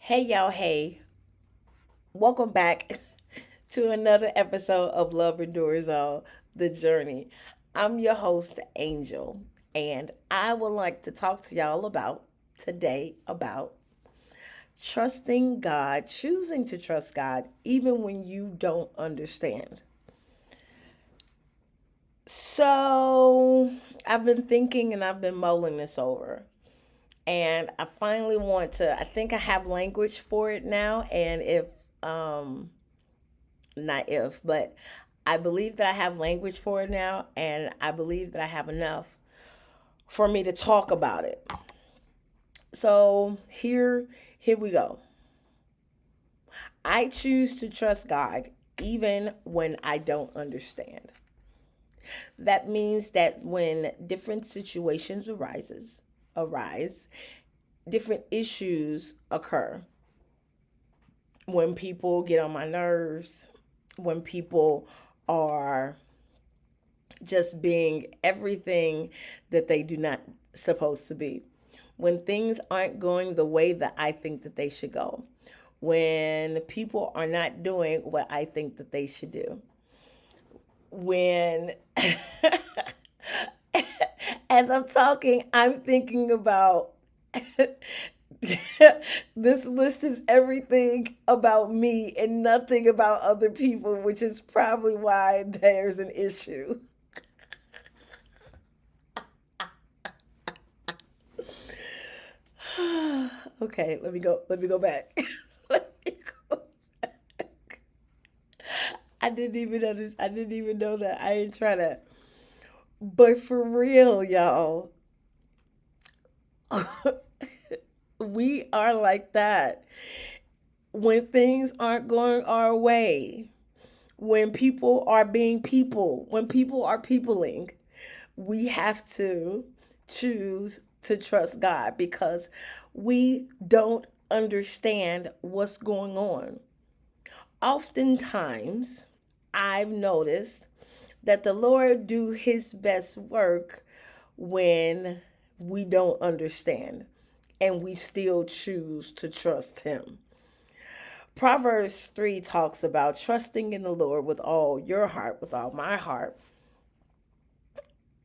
Hey, y'all. Hey, welcome back to another episode of Love Endures All the Journey. I'm your host, Angel, and I would like to talk to y'all about trusting God, choosing to trust God, even when you don't understand. So, I've been thinking and I've been mulling this over. And I finally I think I have language for it now. And um, not if, but I believe that I have language for it now, and I believe that I have enough for me to talk about it. So here we go. I choose to trust God even when I don't understand. That means that when different situations arise, different issues occur. When people get on my nerves, when people are just being everything that they do not supposed to be. When things aren't going the way that I think that they should go. When people are not doing what I think that they should do. When as I'm talking, I'm thinking about this list is everything about me and nothing about other people, which is probably why there's an issue. Okay, let me go back. Let me go. I didn't even know that. I ain't try to. But for real, y'all, we are like that. When things aren't going our way, when people are being people, when people are peopling, we have to choose to trust God because we don't understand what's going on. Oftentimes, I've noticed that the Lord do his best work when we don't understand and we still choose to trust him. Proverbs 3 talks about trusting in the Lord with all your heart, with all my heart.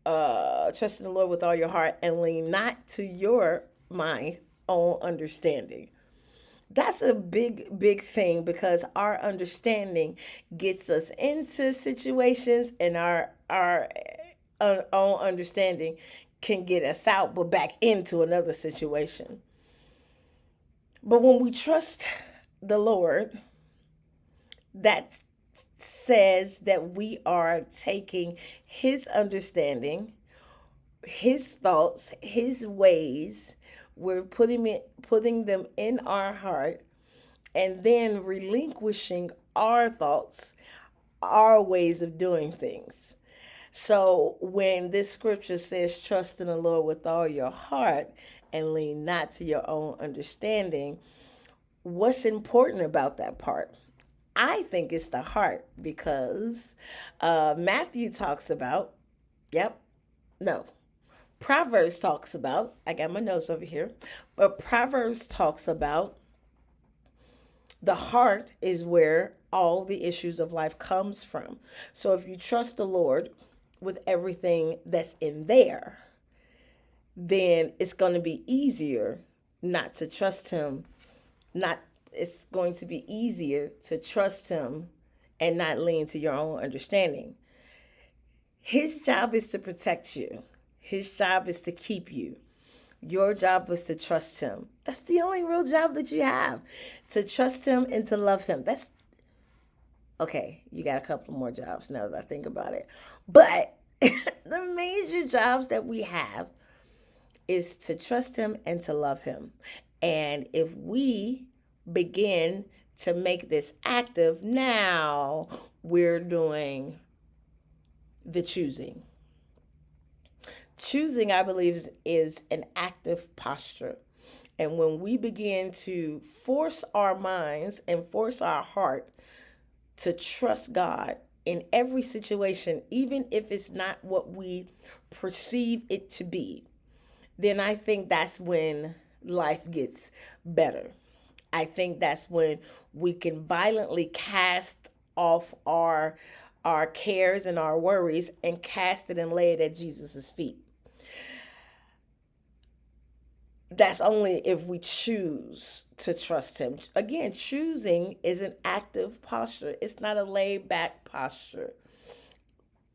Trust in the Lord with all your heart and lean not to my own understanding. That's a big thing because our understanding gets us into situations and our own understanding can get us out but back into another situation. But when we trust the Lord, that says that we are taking his understanding, his thoughts, his ways, we're putting them in our heart and then relinquishing our thoughts, our ways of doing things. So when this scripture says, trust in the Lord with all your heart and lean not to your own understanding, what's important about that part? I think it's the heart because Matthew talks about, yep, no, Proverbs talks about, I got my notes over here, but Proverbs talks about the heart is where all the issues of life comes from. So if you trust the Lord with everything that's in there, then it's going to be easier not to trust him. Not It's going to be easier to trust him and not lean to your own understanding. His job is to protect you. His job is to keep you. Your job was to trust him. That's the only real job that you have. To trust him and to love him. That's okay. You got a couple more jobs now that I think about it. But the major jobs that we have is to trust him and to love him. And if we begin to make this active, now we're doing the choosing. Choosing, I believe, is an active posture. And when we begin to force our minds and force our heart to trust God in every situation, even if it's not what we perceive it to be, then I think that's when life gets better. I think that's when we can violently cast off our cares and our worries and cast it and lay it at Jesus' feet. That's only if we choose to trust him. Again, choosing is an active posture. It's not a laid back posture.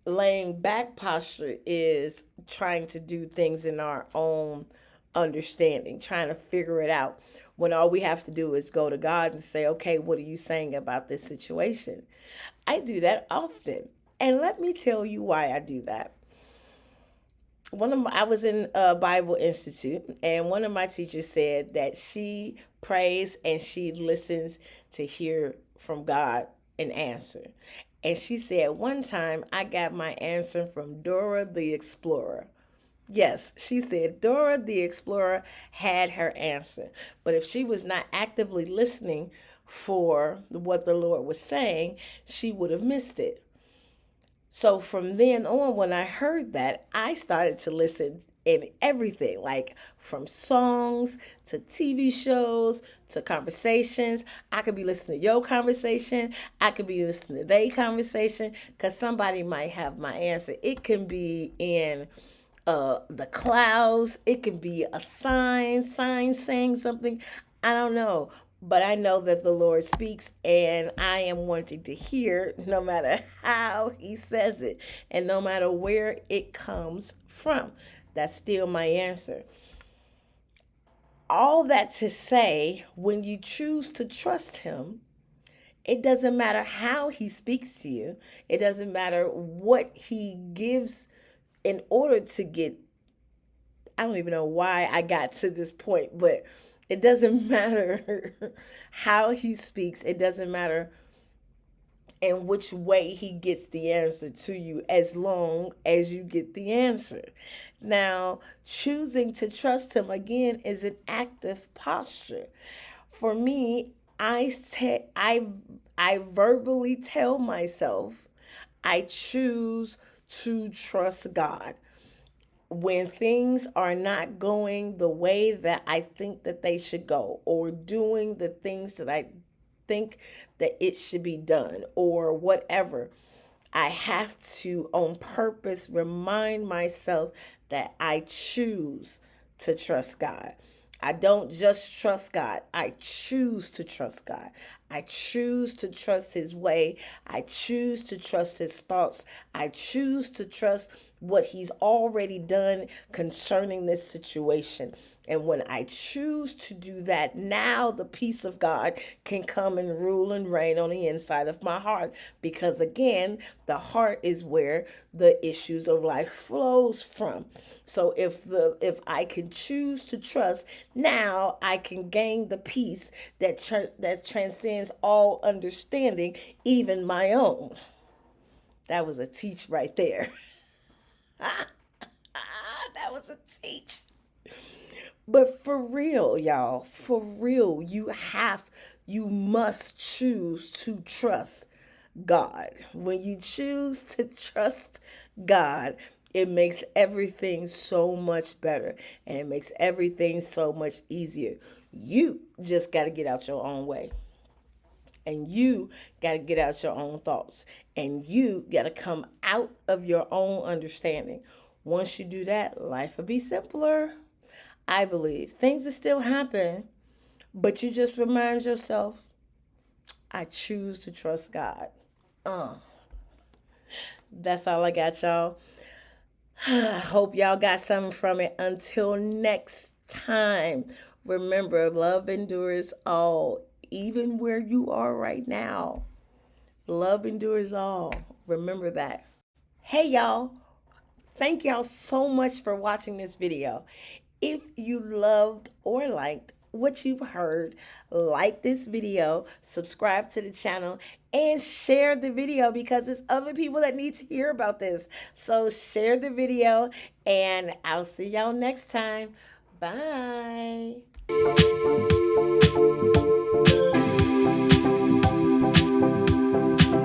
Laying back posture is trying to do things in our own understanding, trying to figure it out. When all we have to do is go to God and say, okay, what are you saying about this situation? I do that often. And let me tell you why I do that. I was in a Bible Institute, and one of my teachers said that she prays and she listens to hear from God an answer. And she said, one time I got my answer from Dora the Explorer. Yes, she said Dora the Explorer had her answer. But if she was not actively listening for what the Lord was saying, she would have missed it. So from then on, when I heard that, I started to listen in everything, like from songs to TV shows to conversations. I could be listening to your conversation. I could be listening to their conversation because somebody might have my answer. It can be in the clouds. It can be a sign saying something. I don't know. But I know that the Lord speaks, and I am wanting to hear no matter how he says it and no matter where it comes from. That's still my answer. All that to say, when you choose to trust him, it doesn't matter how he speaks to you. It doesn't matter what he gives in order to get. I don't even know why I got to this point, but it doesn't matter how he speaks. It doesn't matter in which way he gets the answer to you, as long as you get the answer. Now, choosing to trust him again is an active posture. For me, I verbally tell myself I choose to trust God. When things are not going the way that I think that they should go, or doing the things that I think that it should be done, or whatever, I have to on purpose remind myself that I choose to trust God. I don't just trust God. I choose to trust God. I choose to trust his way. I choose to trust his thoughts. I choose to trust what he's already done concerning this situation. And when I choose to do that, now the peace of God can come and rule and reign on the inside of my heart. Because again, the heart is where the issues of life flows from. So if I can choose to trust, now I can gain the peace that transcends all understanding, even my own. That was a teach right there. That was a teach. But for real, y'all, for real, you must choose to trust God. When you choose to trust God, it makes everything so much better and it makes everything so much easier. You just got to get out your own way. And you got to get out your own thoughts. And you got to come out of your own understanding. Once you do that, life will be simpler. I believe things will still happen, but you just remind yourself, I choose to trust God. That's all I got, y'all. Hope y'all got something from it. Until next time, remember, love endures all, even where you are right now. Love endures all. Remember that. Hey, y'all. Thank y'all so much for watching this video. If you loved or liked what you've heard, like this video, subscribe to the channel, and share the video because there's other people that need to hear about this. So share the video, and I'll see y'all next time. Bye.